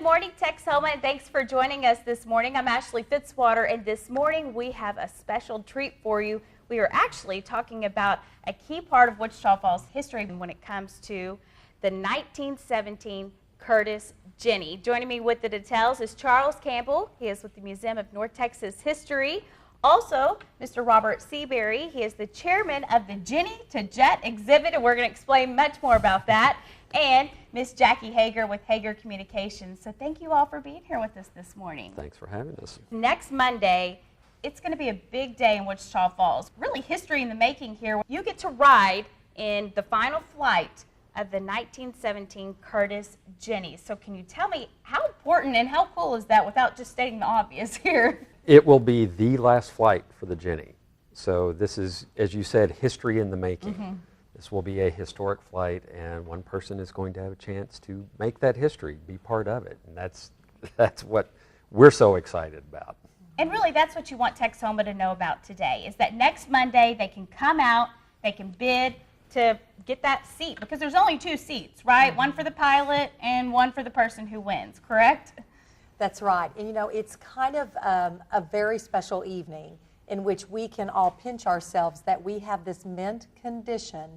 morning, Texoma, and thanks for joining us this morning. I'm Ashley Fitzwater, and this morning we have a special treat for you. We are actually talking about a key part of Wichita Falls history when it comes to the 1917 Curtis Jenny. Joining me with the details is Charles Campbell. He is with the Museum of North Texas History. Also, Mr. Robert Seabury. He is the chairman of the Jenny to Jet exhibit, and we're going to explain much more about that. And Miss Jackie Hager with Hager Communications. So thank you all for being here with us this morning. Thanks for having us. Next Monday, it's going to be a big day in Wichita Falls. Really history in the making here. You get to ride in the final flight of the 1917 Curtis Jenny. So can you tell me how important and how cool is that without just stating the obvious here? It will be the last flight for the Jenny. So this is, as you said, history in the making. Mm-hmm. This will be a historic flight, and one person is going to have a chance to make that history, be part of it. And that's what we're so excited about. And really, that's what you want Texoma to know about today, is that next Monday they can come out, they can bid to get that seat, because there's only 2 seats, right? Mm-hmm. One for the pilot and one for the person who wins, correct? That's right. And you know, it's kind of a very special evening in which we can all pinch ourselves that we have this mint condition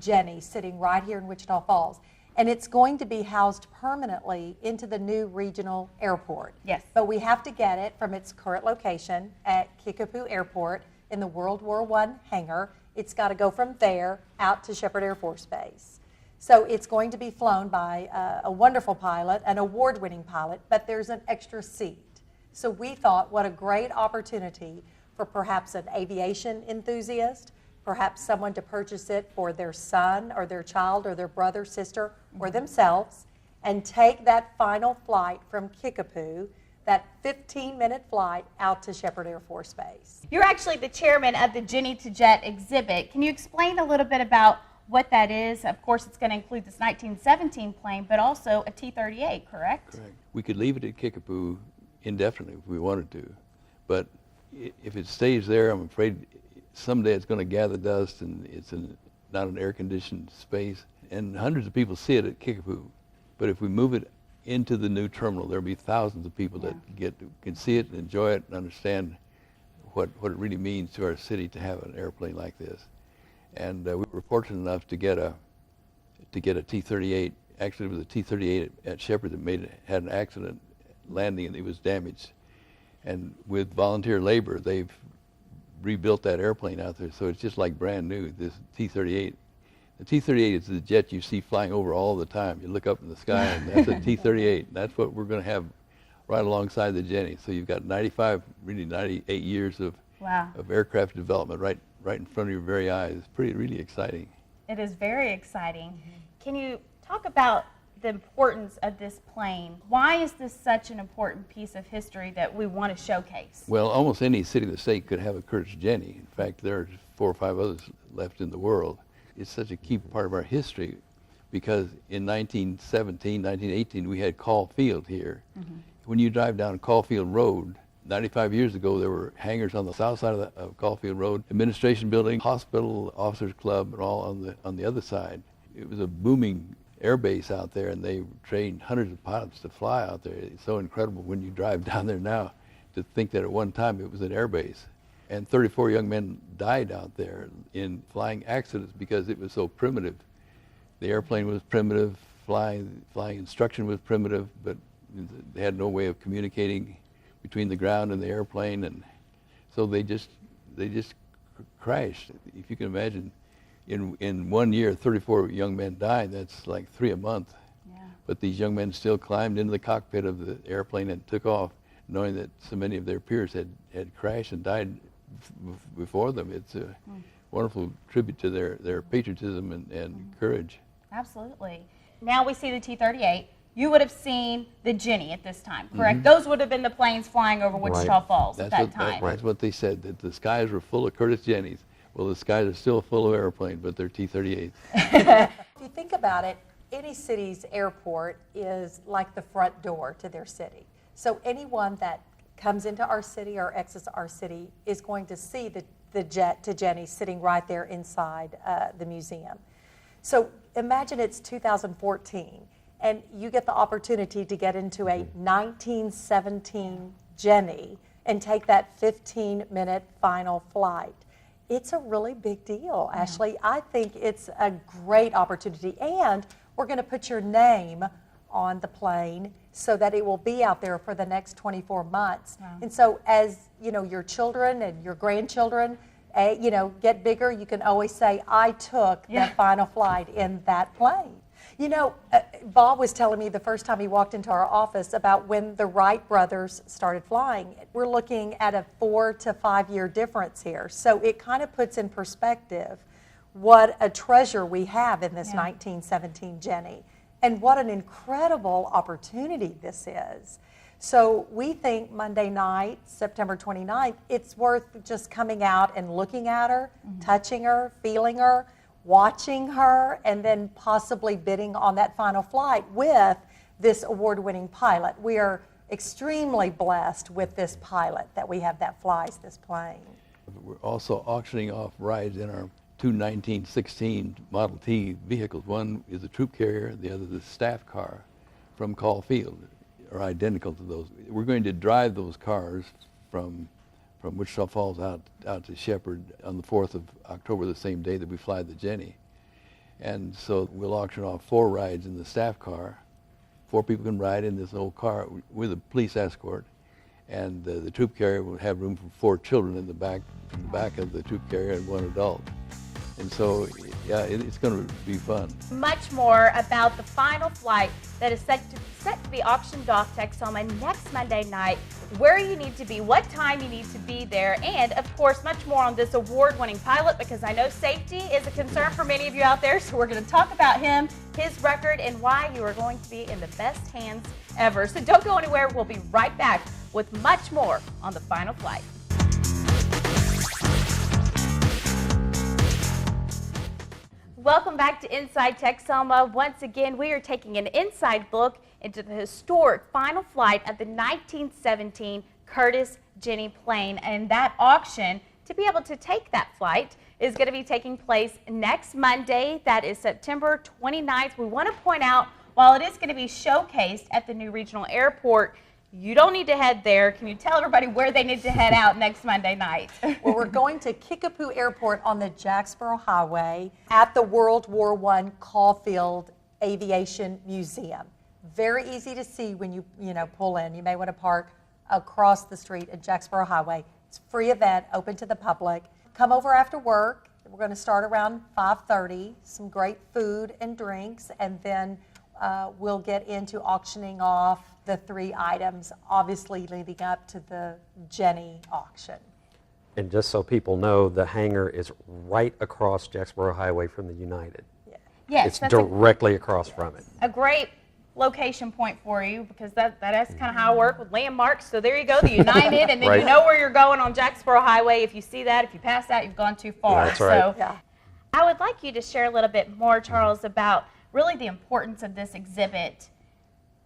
Jenny sitting right here in Wichita Falls. And it's going to be housed permanently into the new regional airport. Yes. But we have to get it from its current location at Kickapoo Airport in the World War I hangar. It's got to go from there out to Sheppard Air Force Base. So it's going to be flown by a wonderful pilot, an award-winning pilot, but there's an extra seat. So we thought, what a great opportunity for perhaps an aviation enthusiast, perhaps someone to purchase it for their son or their child or their brother, sister, or themselves, and take that final flight from Kickapoo, that 15-minute flight out to Sheppard Air Force Base. You're actually the chairman of the Jenny to Jet exhibit. Can you explain a little bit about what that is? Of course, it's going to include this 1917 plane, but also a T-38, correct? Correct. We could leave it at Kickapoo indefinitely if we wanted to, but if it stays there, I'm afraid someday it's going to gather dust, and it's not an air-conditioned space, and hundreds of people see it at Kickapoo. But if we move it into the new terminal, there'll be thousands of people that can see it and enjoy it and understand what it really means to our city to have an airplane like this. And we were fortunate enough to get a T-38. Actually, it was a T-38 at Sheppard that had an accident landing, and it was damaged. And with volunteer labor, they've rebuilt that airplane out there, so it's just like brand new, this T-38. The T-38 is the jet you see flying over all the time. You look up in the sky, and that's a T-38. That's what we're going to have right alongside the Jenny. So you've got 98 years of aircraft development right in front of your very eyes. It's really exciting. It is very exciting. Mm-hmm. Can you talk about the importance of this plane? Why is this such an important piece of history that we want to showcase? Well, almost any city of the state could have a Curtis Jenny. In fact, there are 4 or 5 others left in the world. It's such a key part of our history because in 1917, 1918, we had Call Field here. Mm-hmm. When you drive down Caulfield Road, 95 years ago, there were hangars on the south side of Caulfield Road, administration building, hospital, officers club, and all on the other side. It was a booming air base out there, and they trained hundreds of pilots to fly out there. It's so incredible when you drive down there now to think that at one time it was an air base. And 34 young men died out there in flying accidents because it was so primitive. The airplane was primitive, flying instruction was primitive, but they had no way of communicating between the ground and the airplane, and so they just crashed. If you can imagine, in 1 year, 34 young men died. That's like 3 a month. Yeah. But these young men still climbed into the cockpit of the airplane and took off, knowing that so many of their peers had crashed and died before them. It's a wonderful tribute to their patriotism and courage. Absolutely. Now we see the T-38. You would have seen the Jenny at this time, correct? Mm-hmm. Those would have been the planes flying over Wichita Falls at that time. That's what they said, that the skies were full of Curtis Jennys. Well, the skies are still full of airplanes, but they're T-38s. If you think about it, any city's airport is like the front door to their city. So anyone that comes into our city or exits our city is going to see the jet to Jenny sitting right there inside the museum. So imagine it's 2014 and you get the opportunity to get into a 1917 Jenny and take that 15-minute final flight. It's a really big deal, Ashley. I think it's a great opportunity, and we're going to put your name on the plane so that it will be out there for the next 24 months. Wow. And so as, you know, your children and your grandchildren, you know, get bigger, you can always say, I took that final flight in that plane. You know, Bob was telling me the first time he walked into our office about when the Wright brothers started flying. We're looking at a 4 to 5 year difference here. So it kind of puts in perspective what a treasure we have in this 1917 Jenny, and what an incredible opportunity this is. So we think Monday night, September 29th, it's worth just coming out and looking at her, touching her, feeling her, watching her, and then possibly bidding on that final flight with this award-winning pilot. We are extremely blessed with this pilot that we have that flies this plane. We're also auctioning off rides in our two 1916 Model T vehicles. One is a troop carrier, the other is a staff car from Caulfield, are identical to those. We're going to drive those cars from Wichita Falls out to Shepherd on the 4th of October, the same day that we fly the Jenny. And so we'll auction off 4 rides in the staff car. 4 people can ride in this old car with a police escort. And the troop carrier will have room for 4 children in the back of the troop carrier and 1 adult. And so, yeah, it's going to be fun. Much more about the final flight that is set to be auctioned off Texoma next Monday night, where you need to be, what time you need to be there, and of course much more on this award-winning pilot, because I know safety is a concern for many of you out there. So we're going to talk about him, his record, and why you are going to be in the best hands ever. So don't go anywhere. We'll be right back with much more on the final flight. Welcome back to Inside Texoma. Once again, we are taking an inside look into the historic final flight of the 1917 Curtiss Jenny plane. And that auction, to be able to take that flight, is going to be taking place next Monday. That is September 29th. We want to point out, while it is going to be showcased at the new regional airport, you don't need to head there. Can you tell everybody where they need to head out next Monday night? Well, we're going to Kickapoo Airport on the Jacksboro Highway at the World War I Caulfield Aviation Museum. Very easy to see when you pull in. You may want to park across the street at Jacksboro Highway. It's a free event, open to the public. Come over after work. We're going to start around 5:30. Some great food and drinks, and then we'll get into auctioning off the 3 items, obviously leading up to the Jenny auction. And just so people know, the hangar is right across Jacksboro Highway from the United. Yes, It's that's directly across from it. a great location point for you, because that's kind of how I work with landmarks. So there you go, the United, and then Right. you know where you're going on Jacksboro Highway. If you see that, if you pass that, you've gone too far. That's right. So Yeah. I would like you to share a little bit more, Charles, about really the importance of this exhibit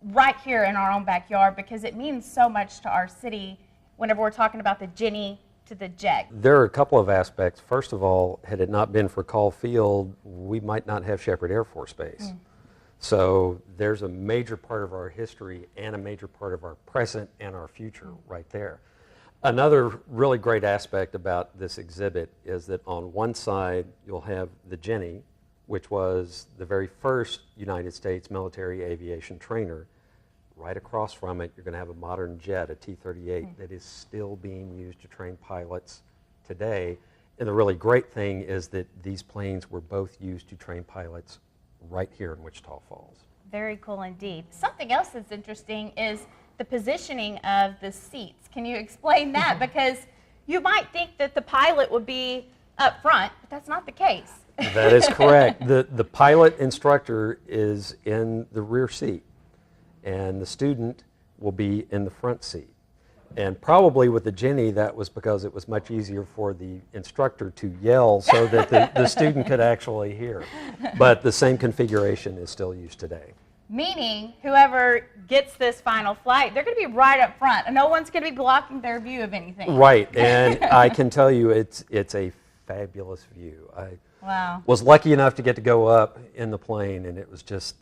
right here in our own backyard, because it means so much to our city whenever we're talking about the Jenny to the Jet. There are a couple of aspects. First of all, had it not been for Caulfield, we might not have Shepherd Air Force Base. So there's a major part of our history and a major part of our present and our future right there. Another really great aspect about this exhibit is that on one side you'll have the Jenny, which was the very first United States military aviation trainer. Right across from it, you're going to have a modern jet, a T-38, that is still being used to train pilots today. And the really great thing is that these planes were both used to train pilots right here in Wichita Falls. Very cool indeed. Something else that's interesting is the positioning of the seats. Can you explain that? Because you might think that the pilot would be up front, but that's not the case. That is correct. The pilot instructor is in the rear seat, and the student will be in the front seat. And probably with the Jenny, that was because it was much easier for the instructor to yell so that the student could actually hear. But the same configuration is still used today. Meaning, whoever gets this final flight, they're going to be right up front, and no one's going to be blocking their view of anything. Right, and I can tell you it's a fabulous view. I Wow. was lucky enough to get to go up in the plane, and it was just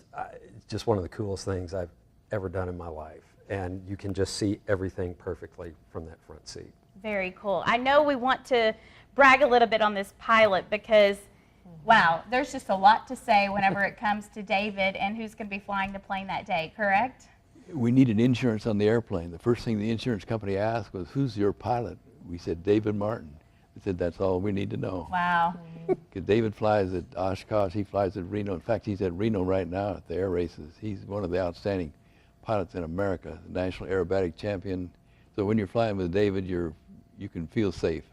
just one of the coolest things I've ever done in my life. And you can just see everything perfectly from that front seat. Very cool. I know we want to brag a little bit on this pilot because, wow, there's just a lot to say whenever it comes to David and who's going to be flying the plane that day, correct? We needed insurance on the airplane. The first thing the insurance company asked was, who's your pilot? We said, David Martin. They said, that's all we need to know. Wow. Because David flies at Oshkosh, he flies at Reno. In fact, he's at Reno right now at the air races. He's one of the outstanding pilots in America, the national aerobatic champion. So when you're flying with David, you can feel safe.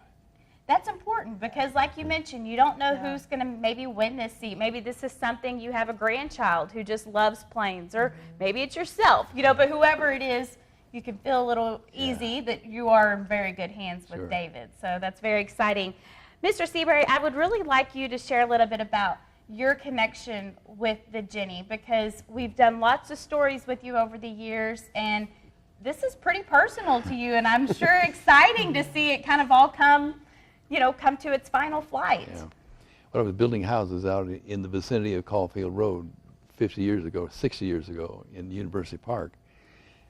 That's important because, like you mentioned, you don't know who's going to maybe win this seat. Maybe this is something you have a grandchild who just loves planes, or maybe it's yourself, but whoever it is, you can feel a little easy that you are in very good hands with David. So that's very exciting. Mr. Seabury, I would really like you to share a little bit about your connection with the Jenny, because we've done lots of stories with you over the years, and this is pretty personal to you, and I'm sure exciting to see it kind of all come to its final flight. Yeah. Well, I was building houses out in the vicinity of Caulfield Road 60 years ago in University Park.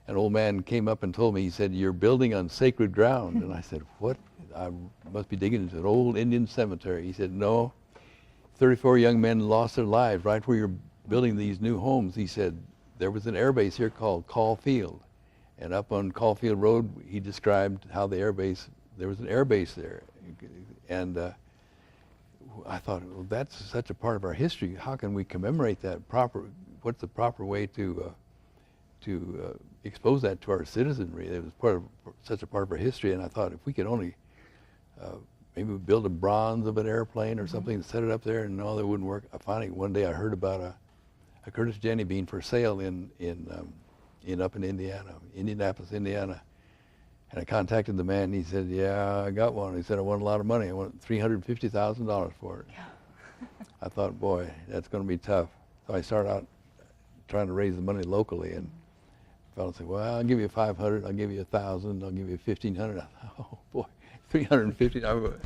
An old man came up and told me, he said, you're building on sacred ground. And I said, what? I must be digging into an old Indian cemetery. He said, no, 34 young men lost their lives right where you're building these new homes. He said, there was an air base here called Caulfield. And up on Caulfield Road, he described how there was an air base there. And I thought, well, that's such a part of our history. How can we commemorate that what's the proper way to expose that to our citizenry? It was such a part of our history, and I thought if we could only maybe build a bronze of an airplane or something and set it up there, and no, that wouldn't work. Finally, one day I heard about a Curtiss Jenny being for sale up in Indianapolis, Indiana. And I contacted the man, and he said, yeah, I got one. He said, I want a lot of money. I want $350,000 for it. I thought, boy, that's going to be tough. So I started out trying to raise the money locally, and the fellow said, well, I'll give you $500, I'll give you $1,000, I'll give you $1,500. I thought, oh, boy, $350.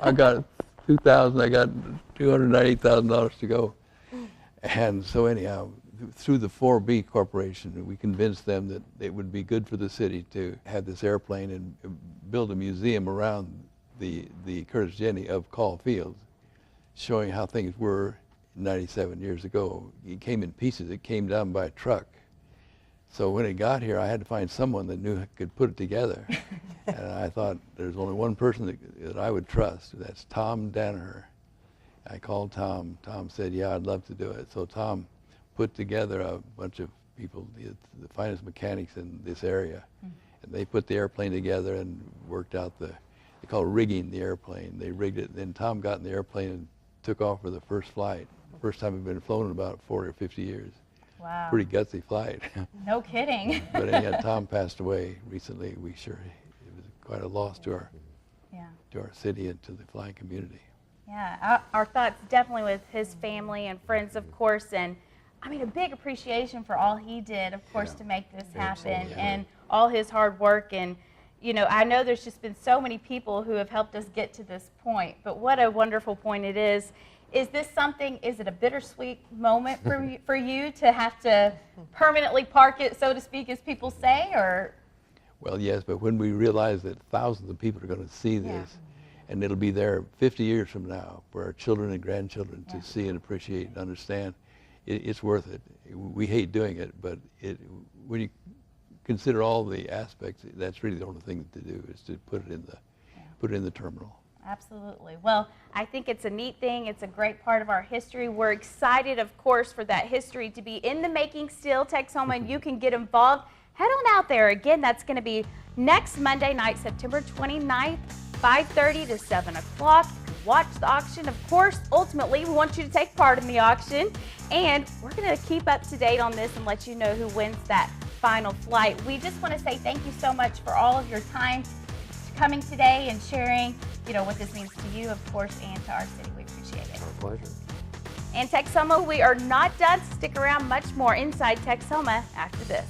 I got $2,000, I got $290,000 to go. And so anyhow, through the 4B Corporation, we convinced them that it would be good for the city to have this airplane and build a museum around the Curtiss Jenny of Caulfield, showing how things were 97 years ago. It came in pieces. It came down by a truck. So when it got here, I had to find someone that knew could put it together. And I thought there's only one person that I would trust. That's Tom Danaher. I called Tom. Tom said, yeah, I'd love to do it. So Tom put together a bunch of people, the finest mechanics in this area. And they put the airplane together and worked out they call rigging the airplane. They rigged it. Then Tom got in the airplane and took off for the first flight. First time it'd been flown in about 40 or 50 years. Wow. Pretty gutsy flight. No kidding. But anyhow, Tom passed away recently. It was quite a loss to our city and to the flying community. Yeah, our thoughts definitely with his family and friends, of course, and I mean, a big appreciation for all he did, of course, to make this happen, and all his hard work. And, I know there's just been so many people who have helped us get to this point, but what a wonderful point it is. Is it a bittersweet moment for you to have to permanently park it, so to speak, as people say, or? Well, yes, but when we realize that thousands of people are going to see this, and it'll be there 50 years from now for our children and grandchildren to see and appreciate and understand, it's worth it. We hate doing it, but when you consider all the aspects, that's really the only thing to do is to put it in the terminal. Absolutely. Well, I think it's a neat thing. It's a great part of our history. We're excited, of course, for that history to be in the making still. Texoma, and you can get involved. Head on out there. Again, that's going to be next Monday night, September 29th, 5:30 to 7 o'clock. Watch the auction. Of course, ultimately, we want you to take part in the auction. And we're going to keep up to date on this and let you know who wins that final flight. We just want to say thank you so much for all of your time coming today and sharing, what this means to you, of course, and to our city. We appreciate it. Our pleasure. And Texoma, we are not done. Stick around, much more inside Texoma after this.